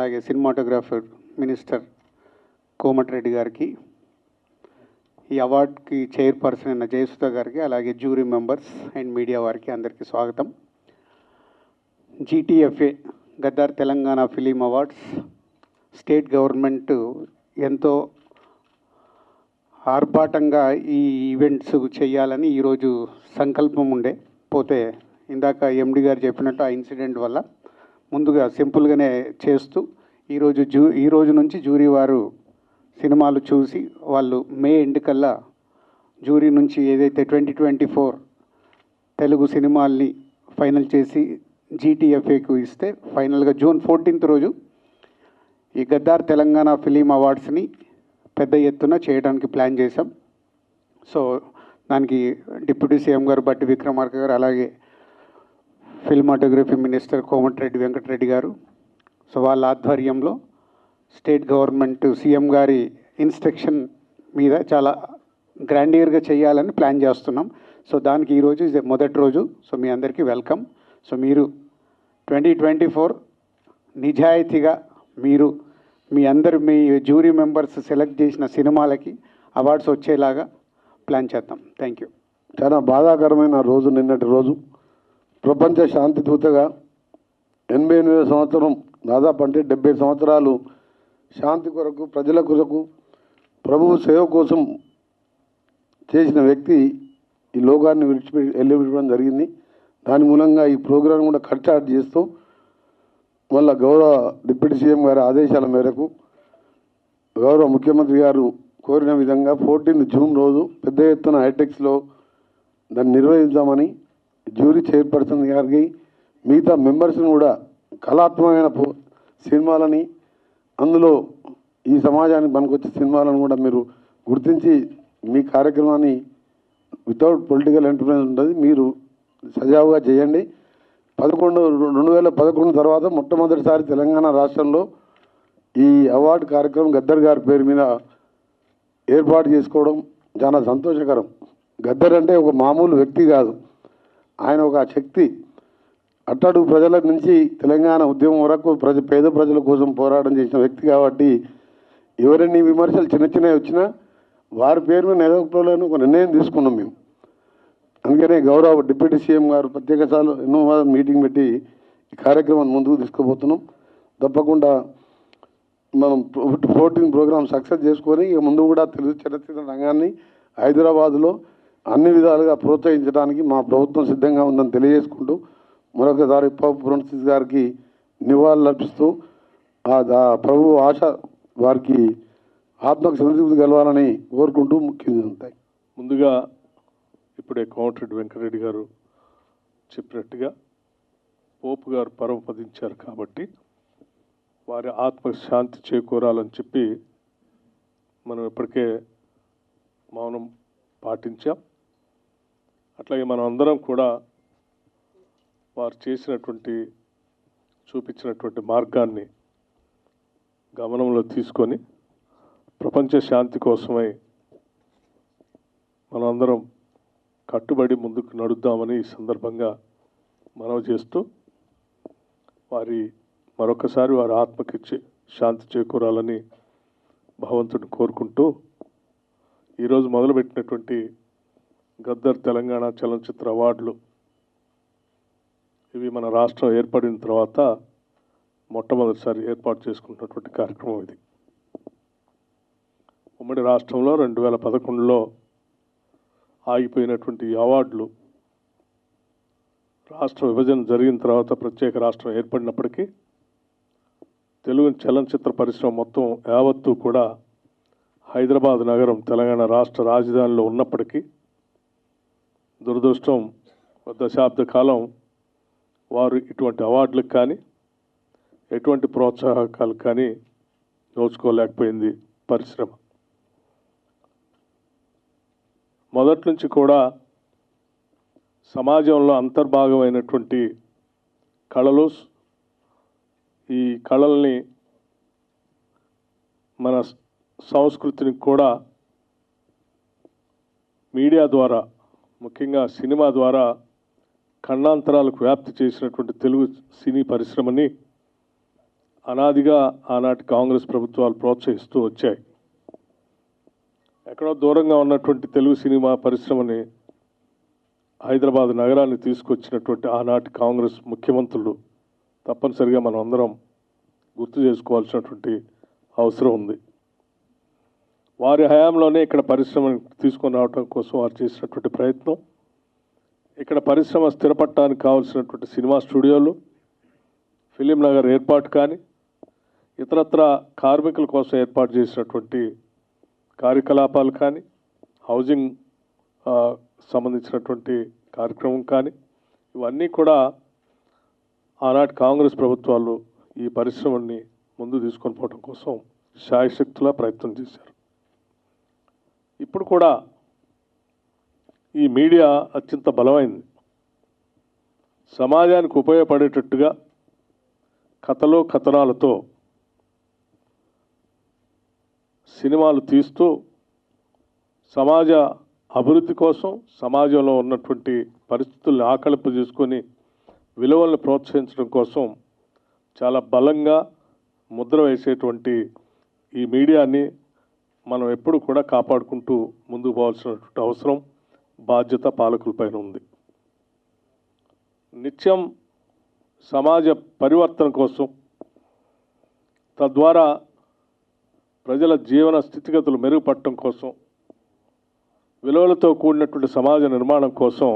అలాగే cinematographer minister Komatireddy గారికి, ఈ అవార్డుకి చైర్పర్సన్ అయిన జయసుధ గారికి, అలాగే జ్యూరీ మెంబర్స్ అండ్ మీడియా వారికి అందరికీ స్వాగతం. GTFA Gaddar Telangana film awards state government ఎంతో ఆర్భాటంగా ఈ ఈవెంట్స్ చేయాలని ఈరోజు సంకల్పం ఉండే, పోతే ఇందాక ఎండి గారు చెప్పినట్టు ఆ ఇన్సిడెంట్ వల్ల ముందుగా సింపుల్గానే చేస్తూ ఈరోజు నుంచి జ్యూరీ వారు సినిమాలు చూసి వాళ్ళు మే ఎండ్ కల్లా జ్యూరీ నుంచి ఏదైతే 2024 తెలుగు సినిమాల్ని ఫైనల్ చేసి GTFAకు ఇస్తే ఫైనల్గా జూన్ 14th రోజు ఈ గద్దార్ తెలంగాణ ఫిలిం అవార్డ్స్ని పెద్ద ఎత్తున చేయడానికి ప్లాన్ చేశాం. సో దానికి డిప్యూటీ సీఎం గారు బట్టి విక్రమార్క గారు, అలాగే ఫిల్మాటోగ్రఫీ మినిస్టర్ కోమటిరెడ్డి వెంకటరెడ్డి గారు, సో వాళ్ళ ఆధ్వర్యంలో స్టేట్ గవర్నమెంట్ సీఎం గారి ఇన్స్ట్రక్షన్ మీద చాలా గ్రాండియర్గా చేయాలని ప్లాన్ చేస్తున్నాం. సో దానికి ఈరోజు మొదటి రోజు. సో మీ అందరికీ వెల్కమ్. సో మీరు 2024 నిజాయితీగా మీరు మీ జ్యూరీ మెంబర్స్ సెలెక్ట్ చేసిన సినిమాలకి అవార్డ్స్ వచ్చేలాగా ప్లాన్ చేద్దాం. Thank you. చాలా బాధాకరమైన రోజు నిన్నటి రోజు. ప్రపంచ శాంతి దూతగా 88వ సంవత్సరం, దాదాపు అంటే 70 సంవత్సరాలు శాంతి కొరకు, ప్రజల కొరకు, ప్రభువు సేవ కోసం చేసిన వ్యక్తి ఈ లోకాన్ని వెళ్ళిపెట్టడం జరిగింది. దాని మూలంగా ఈ ప్రోగ్రాం కూడా కట్చాట్ చేస్తూ మళ్ళా గౌరవ డిప్యూటీ సీఎం గారి ఆదేశాల మేరకు గౌరవ ముఖ్యమంత్రి గారు కోరిన విధంగా 14 జూన్ రోజు పెద్ద ఎత్తున హైటెక్స్లో దాన్ని నిర్వహించామని జ్యూరీ చైర్పర్సన్ గారికి, మిగతా మెంబర్స్ని కూడా కళాత్మకమైన సినిమాలని, అందులో ఈ సమాజానికి పనికొచ్చే సినిమాలను కూడా మీరు గుర్తించి మీ కార్యక్రమాన్ని వితౌట్ పొలిటికల్ ఎంటర్ప్రైజ్ ఉంటుంది, మీరు సజావుగా చేయండి. 2011 తర్వాత మొట్టమొదటిసారి తెలంగాణ రాష్ట్రంలో ఈ అవార్డు కార్యక్రమం గద్దర్ గారి పేరు మీద ఏర్పాటు చేసుకోవడం చాలా సంతోషకరం. గద్దర్ అంటే ఒక మామూలు వ్యక్తి కాదు, ఆయన ఒక శక్తి. అట్టడుగు ప్రజల నుంచి తెలంగాణ ఉద్యమం వరకు పేద ప్రజల కోసం పోరాటం చేసిన వ్యక్తి కాబట్టి ఎవరైనా విమర్శలు చిన్నవి వచ్చినా వారి పేరు మీద నెలకొల్పాలని ఒక నిర్ణయం తీసుకున్నాం మేము. అందుకనే గౌరవ డిప్యూటీ సీఎం గారు ప్రత్యేకసార్లు ఎన్నో మీటింగ్ పెట్టి ఈ కార్యక్రమాన్ని ముందుకు తీసుకుపోతున్నాం. తప్పకుండా మనం 14 ప్రోగ్రాం సక్సెస్ చేసుకొని ఇక ముందు కూడా తెలుగు చలనచిత్ర రంగాన్ని హైదరాబాదులో అన్ని విధాలుగా ప్రోత్సహించడానికి మా ప్రభుత్వం సిద్ధంగా ఉందని తెలియజేసుకుంటూ మరొకసారి పోప్ ఫ్రాన్సిస్ గారికి నివాళులు అర్పిస్తూ ప్రభు ఆశ వారికి ఆత్మకు సంతృప్తి కలవాలని కోరుకుంటూ ముఖ్యంగా ఉంటాయి. ముందుగా ఇప్పుడే కోమటిరెడ్డి వెంకటరెడ్డి గారు చెప్పినట్టుగా పోపు గారు పరమపదించారు కాబట్టి వారి ఆత్మకు శాంతి చేకూరాలని చెప్పి మనం ఇప్పటికే మౌనం పాటించాం. అట్లాగే మనం అందరం కూడా వారు చూపించినటువంటి మార్గాన్ని గమనంలో తీసుకొని ప్రపంచ శాంతి కోసమై మనందరం కట్టుబడి ముందుకు నడుద్దామని ఈ సందర్భంగా మనవి చేస్తూ మరొకసారి వారి ఆత్మకి శాంతి చేకూరాలని భగవంతుడిని కోరుకుంటూ ఈరోజు మొదలుపెట్టినటువంటి గద్దర్ తెలంగాణ చలనచిత్ర అవార్డులు ఇవి మన రాష్ట్రం ఏర్పడిన తర్వాత మొట్టమొదటిసారి ఏర్పాటు చేసుకున్నటువంటి కార్యక్రమం ఇది. ఉమ్మడి రాష్ట్రంలో 2011లో ఆగిపోయినటువంటి అవార్డులు రాష్ట్ర విభజన జరిగిన తర్వాత ప్రత్యేక రాష్ట్రం ఏర్పడినప్పటికీ తెలుగు చలనచిత్ర పరిశ్రమ మొత్తం యావత్తు కూడా హైదరాబాద్ నగరం తెలంగాణ రాష్ట్ర రాజధానిలో ఉన్నప్పటికీ దురదృష్టం దశాబ్ద కాలం వారు ఇటువంటి అవార్డులకు కానీ ఎటువంటి ప్రోత్సాహకాలు కానీ నోచుకోలేకపోయింది పరిశ్రమ. మొదటి నుంచి కూడా సమాజంలో అంతర్భాగమైనటువంటి కళలు, ఈ కళల్ని మన సంస్కృతిని కూడా మీడియా ద్వారా, ముఖ్యంగా సినిమా ద్వారా ఖండాంతరాలకు వ్యాప్తి చేసినటువంటి తెలుగు సినీ పరిశ్రమని అనాదిగా ఆనాటి కాంగ్రెస్ ప్రభుత్వాలు ప్రోత్సహిస్తూ వచ్చాయి. ఎక్కడో దూరంగా ఉన్నటువంటి తెలుగు సినిమా పరిశ్రమని హైదరాబాద్ నగరాన్ని తీసుకొచ్చినటువంటి ఆనాటి కాంగ్రెస్ ముఖ్యమంత్రులు తప్పనిసరిగా మనం అందరం గుర్తు చేసుకోవాల్సినటువంటి అవసరం ఉంది. వారి హయాంలోనే ఇక్కడ పరిశ్రమను తీసుకొని రావడం కోసం వారు చేసినటువంటి ప్రయత్నం, ఇక్కడ పరిశ్రమ స్థిరపడటానికి కావాల్సినటువంటి సినిమా స్టూడియోలు, ఫిలిం నగర్ ఏర్పాటు కానీ, ఇతరత్ర కార్మికుల కోసం ఏర్పాటు చేసినటువంటి కార్యకలాపాలు కానీ, హౌసింగ్ సంబంధించినటువంటి కార్యక్రమం కానీ, ఇవన్నీ కూడా ఆనాటి కాంగ్రెస్ ప్రభుత్వాలు ఈ పరిశ్రమని ముందు తీసుకొని పోవడం కోసం శాయశక్తులా ప్రయత్నం చేశారు. ఇప్పుడు కూడా ఈ మీడియా అత్యంత బలమైంది. సమాజానికి ఉపయోగపడేటట్టుగా కథలు కథనాలతో సినిమాలు తీస్తూ సమాజ అభివృద్ధి కోసం, సమాజంలో ఉన్నటువంటి పరిస్థితులను ఆకలింపు చేసుకొని విలువలను ప్రోత్సహించడం కోసం చాలా బలంగా ముద్ర వేసేటువంటి ఈ మీడియాని మనం ఎప్పుడు కూడా కాపాడుకుంటూ ముందుకు పోవాల్సినటువంటి అవసరం, బాధ్యత పాలకులపైన ఉంది. నిత్యం సమాజ పరివర్తన కోసం, తద్వారా ప్రజల జీవన స్థితిగతులు మెరుగుపడటం కోసం, విలువలతో కూడినటువంటి సమాజ నిర్మాణం కోసం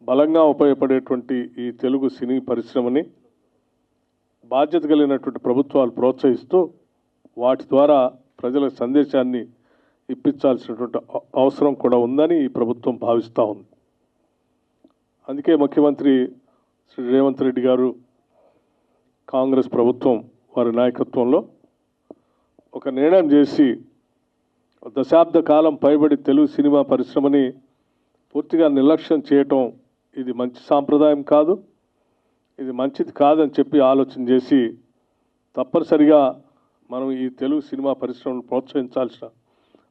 బలంగా ఉపయోగపడేటువంటి ఈ తెలుగు సినీ పరిశ్రమని బాధ్యత కలిగినటువంటి ప్రభుత్వాలు ప్రోత్సహిస్తూ వాటి ద్వారా ప్రజల సందేశాన్ని ఇప్పించాల్సినటువంటి అవసరం కూడా ఉందని ఈ ప్రభుత్వం భావిస్తూ ఉంది. అందుకే ముఖ్యమంత్రి శ్రీ రేవంత్ రెడ్డి గారు, కాంగ్రెస్ ప్రభుత్వం వారి నాయకత్వంలో ఒక నిర్ణయం చేసి దశాబ్ద కాలం పైబడి తెలుగు సినిమా పరిశ్రమని పూర్తిగా నిర్లక్ష్యం చేయటం ఇది మంచి సాంప్రదాయం కాదు, ఇది మంచిది కాదని చెప్పి ఆలోచన చేసి తప్పనిసరిగా మనం ఈ తెలుగు సినిమా పరిశ్రమను ప్రోత్సహించాల్సిన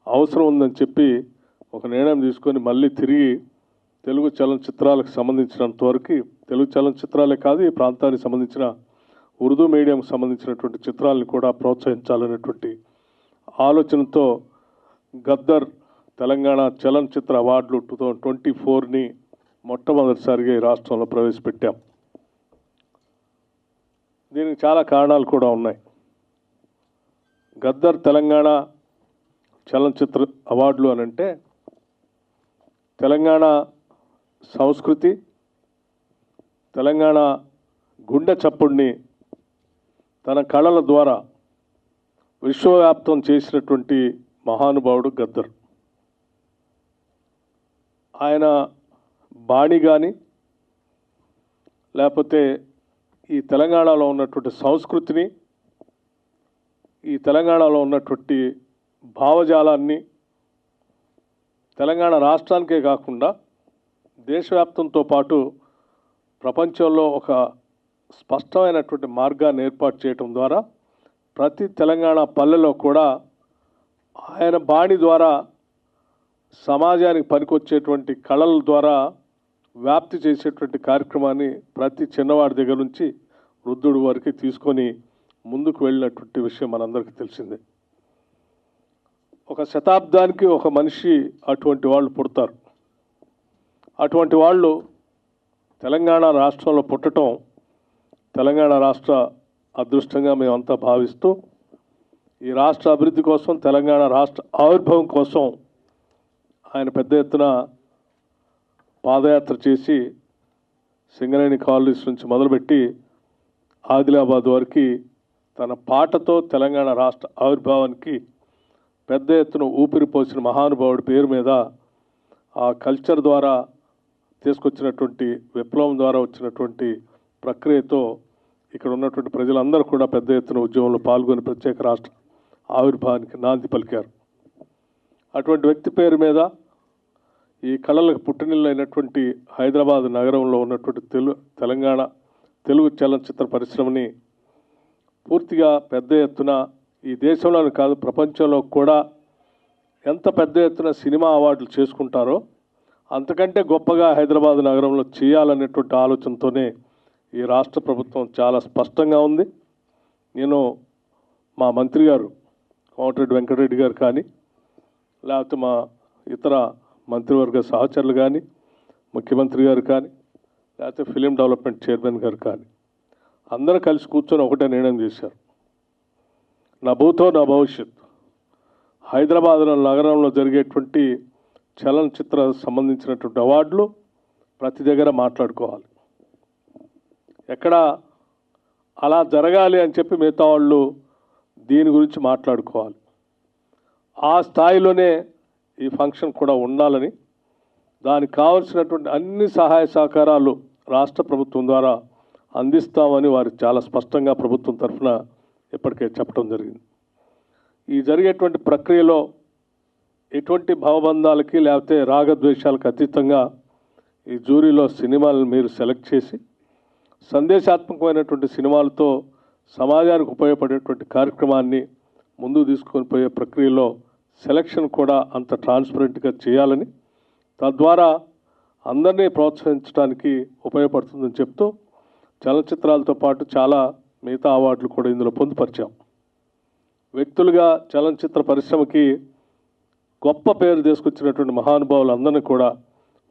అవసరం ఉందని చెప్పి ఒక నిర్ణయం తీసుకొని మళ్ళీ తిరిగి తెలుగు చలనచిత్రాలకు సంబంధించినంత వరకు, తెలుగు చలనచిత్రాలే కాదు ఈ ప్రాంతానికి సంబంధించిన ఉర్దూ మీడియంకి సంబంధించినటువంటి చిత్రాలను కూడా ప్రోత్సహించాలనేటువంటి ఆలోచనతో గద్దర్ తెలంగాణ చలనచిత్ర అవార్డులు 2024ని మొట్టమొదటిసారిగా ఈ రాష్ట్రంలో ప్రవేశపెట్టాం. దీనికి చాలా కారణాలు కూడా ఉన్నాయి. గద్దర్ తెలంగాణ చలనచిత్ర అవార్డులు అనంటే తెలంగాణ సంస్కృతి, తెలంగాణ గుండె చప్పుడిని తన కళల ద్వారా విశ్వవ్యాప్తం చేసినటువంటి మహానుభావుడు గద్దర్. ఆయన బాణి కానీ, లేకపోతే ఈ తెలంగాణలో ఉన్నటువంటి సంస్కృతిని, ఈ తెలంగాణలో ఉన్నటువంటి భావజాలాన్ని తెలంగాణ రాష్ట్రానికే కాకుండా దేశవ్యాప్తంతో పాటు ప్రపంచంలో ఒక స్పష్టమైనటువంటి మార్గాన్ని ఏర్పాటు చేయడం ద్వారా ప్రతి తెలంగాణ పల్లెలో కూడా ఆయన బాణి ద్వారా సమాజానికి పనికొచ్చేటువంటి కళల ద్వారా వ్యాప్తి చేసేటువంటి కార్యక్రమాన్ని ప్రతి చిన్నవాడి దగ్గర నుంచి వృద్ధుడి వరకు తీసుకొని ముందుకు వెళ్ళినటువంటి విషయం మనందరికీ తెలిసిందే. ఒక శతాబ్దానికి ఒక మనిషి అటువంటి వాళ్ళు పుడతారు. అటువంటి వాళ్ళు తెలంగాణ రాష్ట్రంలో పుట్టడం తెలంగాణ రాష్ట్ర అదృష్టంగా మేమంతా భావిస్తూ ఈ రాష్ట్ర అభివృద్ధి కోసం, తెలంగాణ రాష్ట్ర ఆవిర్భావం కోసం ఆయన పెద్ద ఎత్తున పాదయాత్ర చేసి సింగరేణి కాలనీస్ నుంచి మొదలుపెట్టి ఆదిలాబాద్ వరకు తన పాటతో తెలంగాణ రాష్ట్ర ఆవిర్భావానికి పెద్ద ఎత్తున ఊపిరిపోసిన మహానుభావుడి పేరు మీద ఆ కల్చర్ ద్వారా తీసుకొచ్చినటువంటి విప్లవం ద్వారా వచ్చినటువంటి ప్రక్రియతో ఇక్కడ ఉన్నటువంటి ప్రజలందరూ కూడా పెద్ద ఎత్తున ఉద్యమంలో పాల్గొని ప్రత్యేక రాష్ట్ర ఆవిర్భావానికి నాంది పలికారు. అటువంటి వ్యక్తి పేరు మీద ఈ కళలకు పుట్టినిల్లు అయినటువంటి హైదరాబాద్ నగరంలో ఉన్నటువంటి తెలంగాణ తెలుగు చలనచిత్ర పరిశ్రమని పూర్తిగా పెద్ద ఎత్తున ఈ దేశంలోనే కాదు ప్రపంచంలో కూడా ఎంత పెద్ద ఎత్తున సినిమా అవార్డులు చేసుకుంటారో అంతకంటే గొప్పగా హైదరాబాద్ నగరంలో చేయాలనేటువంటి ఆలోచనతోనే ఈ రాష్ట్ర ప్రభుత్వం చాలా స్పష్టంగా ఉంది. నేను మా మంత్రి గారు కోమటిరెడ్డి వెంకటరెడ్డి గారు కానీ, లేకపోతే మా ఇతర మంత్రివర్గ సహచరులు కానీ, ముఖ్యమంత్రి గారు కానీ, లేకపోతే ఫిలిం డెవలప్మెంట్ చైర్మన్ గారు కానీ అందరూ కలిసి కూర్చొని ఒకటే నిర్ణయం చేశారు. నా భూతో నా భవిష్యత్, హైదరాబాద్ నగరంలో జరిగేటువంటి చలనచిత్ర సంబంధించినటువంటి అవార్డులు ప్రతి దగ్గర మాట్లాడుకోవాలి. ఎక్కడ అలా జరగాలి అని చెప్పి మిగతా వాళ్ళు దీని గురించి మాట్లాడుకోవాలి. ఆ స్థాయిలోనే ఈ ఫంక్షన్ కూడా ఉండాలని, దానికి కావలసినటువంటి అన్ని సహాయ సహకారాలు రాష్ట్ర ప్రభుత్వం ద్వారా అందిస్తామని వారు చాలా స్పష్టంగా ప్రభుత్వం తరఫున ఇప్పటికే చెప్పడం జరిగింది. ఈ జరిగేటువంటి ప్రక్రియలో ఎటువంటి భావబంధాలకి లేకపోతే రాగద్వేషాలకు అతీతంగా ఈ జ్యూరీలో సినిమాలను మీరు సెలెక్ట్ చేసి సందేశాత్మకమైనటువంటి సినిమాలతో సమాజానికి ఉపయోగపడేటువంటి కార్యక్రమాన్ని ముందుకు తీసుకొని పోయే ప్రక్రియలో సెలక్షన్ కూడా అంత ట్రాన్స్పరెంట్గా చేయాలని, తద్వారా అందరినీ ప్రోత్సహించడానికి ఉపయోగపడుతుందని చెప్తూ చలనచిత్రాలతో పాటు చాలా మిగతా అవార్డులు కూడా ఇందులో పొందుపరిచాం. వ్యక్తులుగా చలనచిత్ర పరిశ్రమకి గొప్ప పేరు తీసుకొచ్చినటువంటి మహానుభావులందరినీ కూడా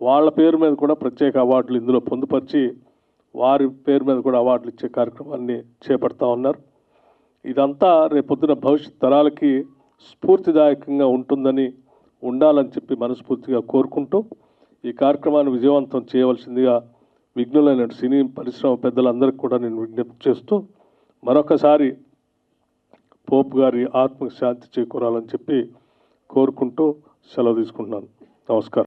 వాళ్ళ పేరు మీద కూడా ప్రత్యేక అవార్డులు ఇందులో పొందుపరిచి వారి పేరు మీద కూడా అవార్డులు ఇచ్చే కార్యక్రమాన్ని చేపడతా ఉన్నారు. ఇదంతా రేపొద్దున భవిష్యత్ తరాలకి స్ఫూర్తిదాయకంగా ఉండాలని చెప్పి మనస్ఫూర్తిగా కోరుకుంటూ ఈ కార్యక్రమాన్ని విజయవంతం చేయవలసిందిగా విఘ్నులైన సినీ పరిశ్రమ పెద్దలందరికీ కూడా నేను విజ్ఞప్తి చేస్తూ మరొకసారి పోప్ గారి ఆత్మకు శాంతి చేకూరాలని చెప్పి కోరుకుంటూ సెలవు తీసుకుంటున్నాను. నమస్కారం.